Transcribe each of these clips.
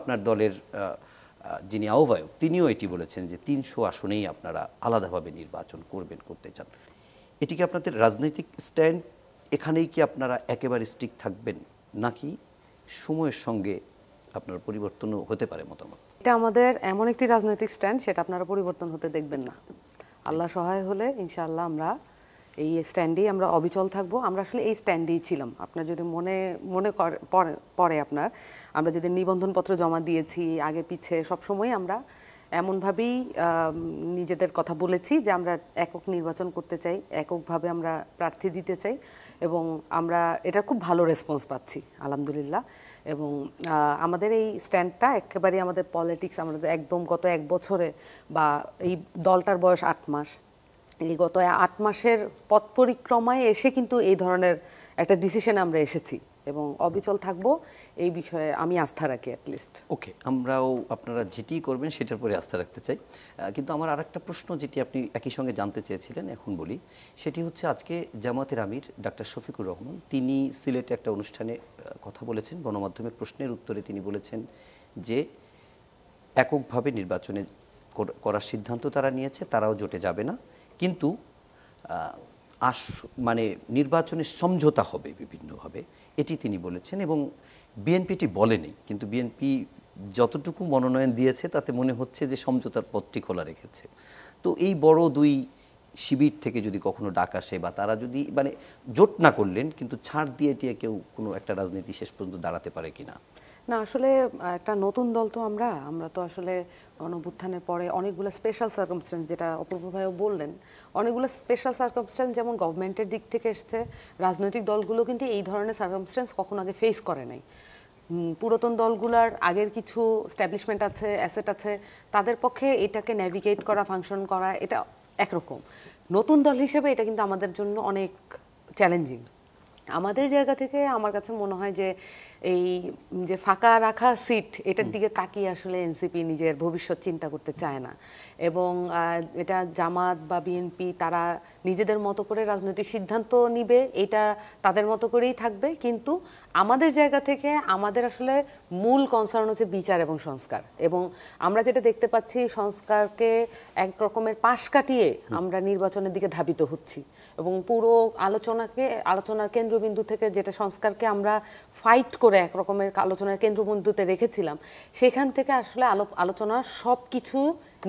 আপনার দলের যিনি আহ্বায়ক তিনিও এটি বলেছেন যে ৩০০ আসনেই আপনারা আলাদাভাবে নির্বাচন করতে চান। এটি কি আপনাদের রাজনৈতিক স্ট্যান্ড? এখানেই কি আপনারা একেবারে স্ট্রিক্ট থাকবেন, নাকি সময়ের সঙ্গে আপনার পরিবর্তনও হতে পারে মতামত? এটা আমাদের এমন একটি রাজনৈতিক স্ট্যান্ড, সেটা আপনারা পরিবর্তন হতে দেখবেন না। আল্লাহ সহায় হলে ইনশাআল্লাহ আমরা এই স্ট্যান্ডেই আমরা অবিচল থাকবো। আমরা আসলে এই স্ট্যান্ডেই ছিলাম। আপনার যদি মনে পড়ে আপনার, আমরা যেদিন নিবন্ধনপত্র জমা দিয়েছি আগে পিছে সবসময় আমরা এমনভাবেই নিজেদের কথা বলেছি যে আমরা একক নির্বাচন করতে চাই, এককভাবে আমরা প্রার্থী দিতে চাই, এবং আমরা এটা খুব ভালো রেসপন্স পাচ্ছি আলহামদুলিল্লাহ। এবং আমাদের এই স্ট্যান্ডটা একেবারেই আমাদের পলিটিক্স, আমাদের একদম গত 1 বছরে বা এই দলটার বয়স 8 মাস, এই গত 8 মাসের পথ পরিক্রমায় এসে কিন্তু এই ধরনের একটা ডিসিশনে আমরা এসেছি এবং অবিচল থাকব এই বিষয়ে আমি আস্থা রাখি অ্যাটলিস্ট। ওকে, আমরাও আপনারা যেটি করবেন সেটার পরে আস্থা রাখতে চাই। কিন্তু আমার আরেকটা প্রশ্ন যেটি আপনি একই সঙ্গে জানতে চেয়েছিলেন এখন বলি, সেটি হচ্ছে আজকে জামায়াতের আমির ডাক্তার শফিকুর রহমান তিনি সিলেটে একটা অনুষ্ঠানে কথা বলেছেন, গণমাধ্যমের প্রশ্নের উত্তরে তিনি বলেছেন যে এককভাবে নির্বাচনে করার সিদ্ধান্ত তারা নিয়েছে, তারাও জোটে যাবে না, কিন্তু মানে নির্বাচনের সমঝোতা হবে বিভিন্নভাবে, এটি তিনি বলেছেন। এবং বিএনপিটি বলেনি, কিন্তু বিএনপি যতটুকু মনোনয়ন দিয়েছে তাতে মনে হচ্ছে যে সমঝোতার পথটি খোলা রেখেছে। তো এই বড় দুই শিবির থেকে যদি কখনো ডাক আসে বা তারা যদি মানে জোট না করলেন কিন্তু ছাড় দিয়ে টিয়ে কেউ কোনো একটা রাজনীতি শেষ পর্যন্ত দাঁড়াতে পারে কিনা? না, আসলে একটা নতুন দল তো আমরা তো আসলে গণঅভ্যুত্থানের পরে অনেকগুলো স্পেশাল সার্কামস্টেন্স, যেটা অপূর্ব ভাইও বললেন, অনেকগুলো স্পেশাল সার্কামস্টেন্স যেমন গভর্নমেন্টের দিক থেকে এসছে, রাজনৈতিক দলগুলো কিন্তু এই ধরনের সার্কামস্টেন্স কখনো আগে ফেস করে নাই। পুরাতন দলগুলোর আগের কিছু স্ট্যাবলিশমেন্ট আছে, অ্যাসেট আছে, তাদের পক্ষে এটাকে ন্যাভিগেট করা, ফাংশন করা এটা একরকম। নতুন দল হিসেবে এটা কিন্তু আমাদের জন্য অনেক চ্যালেঞ্জিং। আমাদের জায়গা থেকে আমার কাছে মনে হয় যে এই যে ফাঁকা রাখা সিট, এটার দিকে তাকিয়ে আসলে এনসিপি নিজের ভবিষ্যৎ চিন্তা করতে চায় না। এবং এটা জামাত বা বিএনপি তারা নিজেদের মতো করে রাজনৈতিক সিদ্ধান্ত নিবে, এটা তাদের মতো করেই থাকবে। কিন্তু আমাদের জায়গা থেকে আমাদের আসলে মূল কনসার্ন হচ্ছে বিচার এবং সংস্কার। এবং আমরা যেটা দেখতে পাচ্ছি, সংস্কারকে এক রকমের পাশ কাটিয়ে আমরা নির্বাচনের দিকে ধাবিত হচ্ছি। এবং পুরো আলোচনার কেন্দ্রবিন্দু থেকে যেটা সংস্কারকে আমরা ফাইট করে এক রকমের আলোচনার কেন্দ্রবিন্দুতে রেখেছিলাম, সেখান থেকে আসলে আলোচনার সব কিছু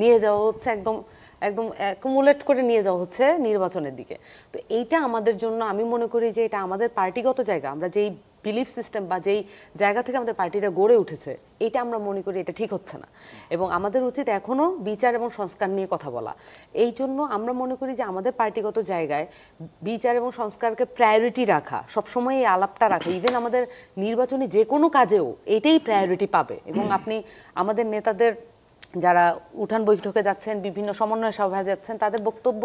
নিয়ে যাওয়া হচ্ছে একদম অ্যাকুমুলেট করে নিয়ে যাওয়া হচ্ছে নির্বাচনের দিকে। তো এইটা আমাদের জন্য, আমি মনে করি যে এটা আমাদের পার্টিগত জায়গা, আমরা যেই বিলিফ সিস্টেম বা যেই জায়গা থেকে আমাদের পার্টিটা গড়ে উঠেছে, এটা আমরা মনে করি এটা ঠিক হচ্ছে না। এবং আমাদের উচিত এখনও বিচার এবং সংস্কার নিয়ে কথা বলা। এই জন্য আমরা মনে করি যে আমাদের পার্টিগত জায়গায় বিচার এবং সংস্কারকে প্রায়োরিটি রাখা, সবসময় এই আলাপটা রাখা, ইভেন আমাদের নির্বাচনী যে কোনো কাজেও এটাই প্রায়োরিটি পাবে। এবং আপনি আমাদের নেতাদের যারা উঠান বৈঠকে যাচ্ছেন, বিভিন্ন সমন্বয় সভায় যাচ্ছেন, তাদের বক্তব্য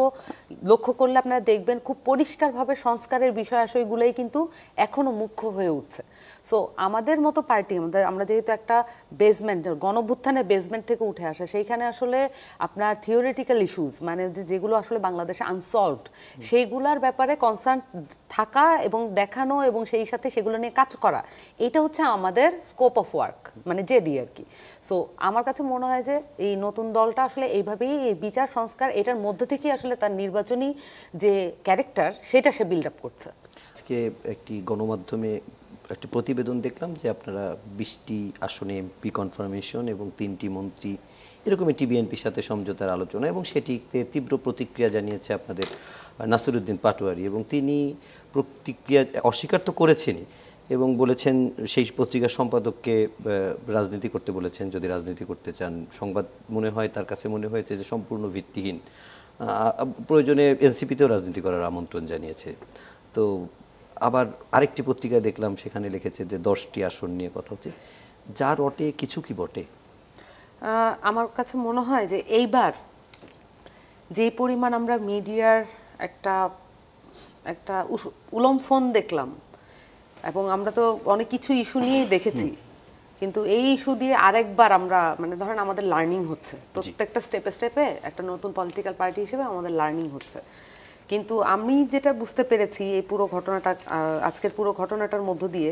লক্ষ্য করলে আপনারা দেখবেন খুব পরিষ্কারভাবে সংস্কারের বিষয় আশয়গুলোই কিন্তু এখনও মুখ্য হয়ে উঠছে। সো আমাদের মতো পার্টি, আমরা যেহেতু একটা বেসমেন্ট, গণঅভ্যুত্থানের বেসমেন্ট থেকে উঠে আসে, সেইখানে আসলে আপনার থিওরিটিক্যাল ইস্যুস মানে যেগুলো আসলে বাংলাদেশে আনসলভড, সেইগুলোর ব্যাপারে কনসার্ন থাকা এবং দেখানো এবং সেই সাথে সেগুলো নিয়ে কাজ করা, এটা হচ্ছে আমাদের স্কোপ অফ ওয়ার্ক, মানে জেডি আর কি। সো আমার কাছে মনে হয় যে এই নতুন দলটা আসলে এইভাবেই এই বিচার সংস্কার এটার মধ্যে থেকেই আসলে তার নির্বাচনী যে ক্যারেক্টার সেটা সে বিল্ড আপ করছে। আজকে একটি গণমাধ্যমে একটি প্রতিবেদন দেখলাম যে আপনারা 20টি আসনে এমপি কনফার্মেশন এবং 3টি মন্ত্রী এরকম একটি বিএনপির সাথে সমঝোতার আলোচনা, এবং সেটিতে তীব্র প্রতিক্রিয়া জানিয়েছে আপনাদের নাসিরউদ্দিন পাটোয়ারি। এবং তিনি প্রতিক্রিয়া অস্বীকার তো করেছেনই এবং বলেছেন সেই পত্রিকার সম্পাদককে রাজনীতি করতে বলেছেন, যদি রাজনীতি করতে চান। সংবাদ মনে হয় তার কাছে মনে হয়েছে যে সম্পূর্ণ ভিত্তিহীন, প্রয়োজনে এনসিপিতেও রাজনীতি করার আমন্ত্রণ জানিয়েছে। তো আবার আরেকটি পত্রিকায় দেখলাম সেখানে লিখেছে যে 10টি আসন নিয়ে কথা হচ্ছে, যা রটে কিছু কি বটে। আমার কাছে মনে হয় যে এইবার যে পরিমাণ আমরা মিডিয়ার একটা উলম্ফন দেখলাম, এবং আমরা তো অনেক কিছু ইস্যু নিয়েই দেখেছি, কিন্তু এই ইস্যু দিয়ে আরেকবার আমরা মানে ধরেন আমাদের লার্নিং হচ্ছে প্রত্যেকটা স্টেপে স্টেপে, একটা নতুন পলিটিক্যাল পার্টি হিসেবে আমাদের লার্নিং হচ্ছে। কিন্তু আমি যেটা বুঝতে পেরেছি এই পুরো ঘটনাটা, আজকের পুরো ঘটনাটার মধ্য দিয়ে,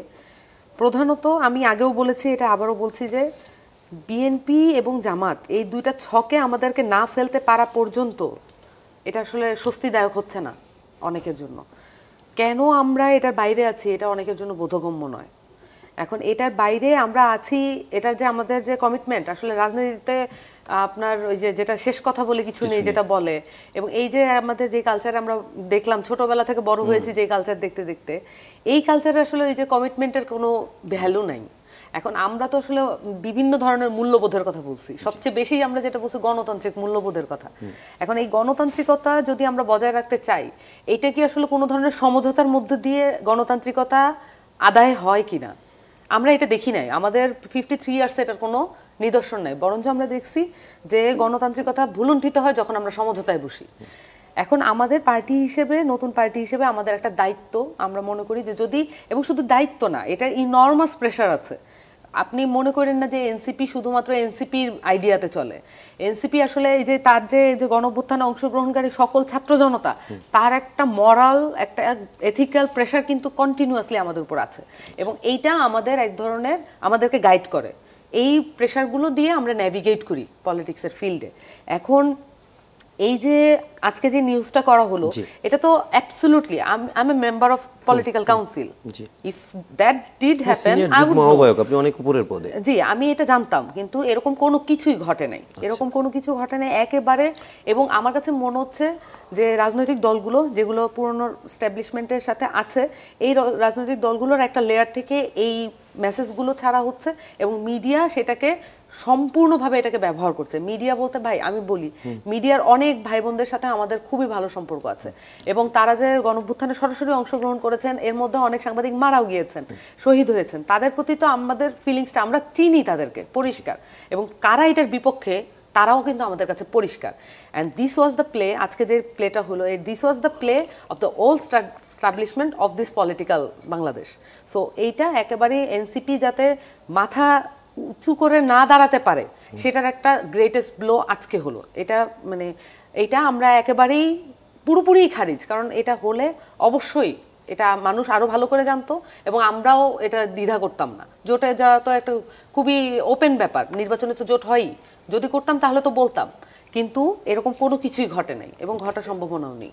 প্রধানত আমি আগেও বলেছি, এটা আবারও বলছি যে বিএনপি এবং জামাত এই দুইটা ছকে আমাদেরকে না ফেলতে পারা পর্যন্ত এটা আসলে স্বস্তিদায়ক হচ্ছে না অনেকের জন্য। কেন আমরা এটার বাইরে আছি এটা অনেকের জন্য বোধগম্য নয়। এখন এটার বাইরে আমরা আছি, এটা যে আমাদের যে কমিটমেন্ট, আসলে রাজনীতিতে আপনার ওই যে যেটা শেষ কথা বলে কিছু নেই যেটা বলে, এবং এই যে আমাদের যে কালচার আমরা দেখলাম ছোটবেলা থেকে বড় হয়েছি যে কালচার দেখতে দেখতে, এই কালচারে আসলে ওই যে কমিটমেন্টের কোনো ভ্যালু নাই। এখন আমরা তো আসলে বিভিন্ন ধরনের মূল্যবোধের কথা বলছি, সবচেয়ে বেশি আমরা যেটা বলছি গণতান্ত্রিক মূল্যবোধের কথা। এখন এই গণতান্ত্রিকতা যদি আমরা বজায় রাখতে চাই, এটা কি আসলে কোনো ধরনের সমঝোতার মধ্য দিয়ে গণতান্ত্রিকতা আদায় হয় কিনা আমরা এটা দেখি নাই। আমাদের 53 ইয়ার্স এটার কোনো নিদর্শন নাই, বরঞ্চ আমরা দেখছি যে গণতান্ত্রিকতা ভুলুণ্ঠিত হয় যখন আমরা সমঝোতায় বসি। এখন আমাদের পার্টি হিসেবে, নতুন পার্টি হিসেবে আমাদের একটা দায়িত্ব, আমরা মনে করি যে যদি, এবং শুধু দায়িত্ব না, এটা ইনর্মাস প্রেশার আছে। আপনি মনে করেন না যে এনসিপি শুধুমাত্র এনসিপির আইডিয়াতে চলে। এনসিপি আসলে এই যে তার যে গণঅভ্যুত্থানে অংশগ্রহণকারী সকল ছাত্র জনতা, তার একটা মরাল, একটা এথিক্যাল প্রেশার কিন্তু কন্টিনিউয়াসলি আমাদের উপর আছে, এবং এইটা আমাদের এক ধরনের আমাদেরকে গাইড করে। এই প্রেশারগুলো দিয়ে আমরা ন্যাভিগেট করি পলিটিক্সের ফিল্ডে। এখন এই যে আজকে যে নিউজটা করা হলো, এটা তো absolutely, I am a member of political council, if that did happen I would know. আপনি অনেক উপরের পদে। জি, আমি এটা জানতাম, কিন্তু এরকম কোনো কিছুই ঘটে নাই, এরকম কোনো কিছু ঘটে নাই একেবারে। এবং আমার কাছে মনে হচ্ছে যে রাজনৈতিক দলগুলো যেগুলো পুরনো এস্টাবলিশমেন্টের সাথে আছে, এই রাজনৈতিক দলগুলোর একটা লেয়ার থেকে এই মেসেজগুলো ছাড়া হচ্ছে, এবং মিডিয়া সেটাকে সম্পূর্ণভাবে এটাকে ব্যবহার করছে। মিডিয়া বলতে ভাই আমি বলি, মিডিয়ার অনেক ভাই বোনদের সাথে আমাদের খুবই ভালো সম্পর্ক আছে, এবং তারা যে গণঅভ্যুত্থানে সরাসরি অংশগ্রহণ করেছেন, এর মধ্যে অনেক সাংবাদিক মারাও গিয়েছেন, শহীদ হয়েছেন, তাদের প্রতি তো আমাদের ফিলিংসটা, আমরা চিনি তাদেরকে পরিষ্কার, এবং কারা এটার বিপক্ষে তারাও কিন্তু আমাদের কাছে পরিষ্কার। And this was the play, আজকে যে প্লেটা হলো, this was the play of the old establishment of this political Bangladesh. So এইটা একেবারে এনসিপি যাতে মাথা উঁচু করে না দাঁড়াতে পারে, সেটার একটা গ্রেটেস্ট ব্লো আজকে হলো। এটা মানে এটা আমরা একেবারেই পুরোপুরি খারিজ, কারণ এটা হলে অবশ্যই এটা মানুষ আরো ভালো করে জানতো, এবং আমরাও এটা দ্বিধা করতাম না। জোটে যাওয়া তো একটা খুবই ওপেন ব্যাপার, নির্বাচনে তো জোট হয়ই, যদি করতাম তাহলে তো বলতাম, কিন্তু এরকম কোনো কিছুই ঘটে নাই এবং ঘটার সম্ভাবনাও নেই।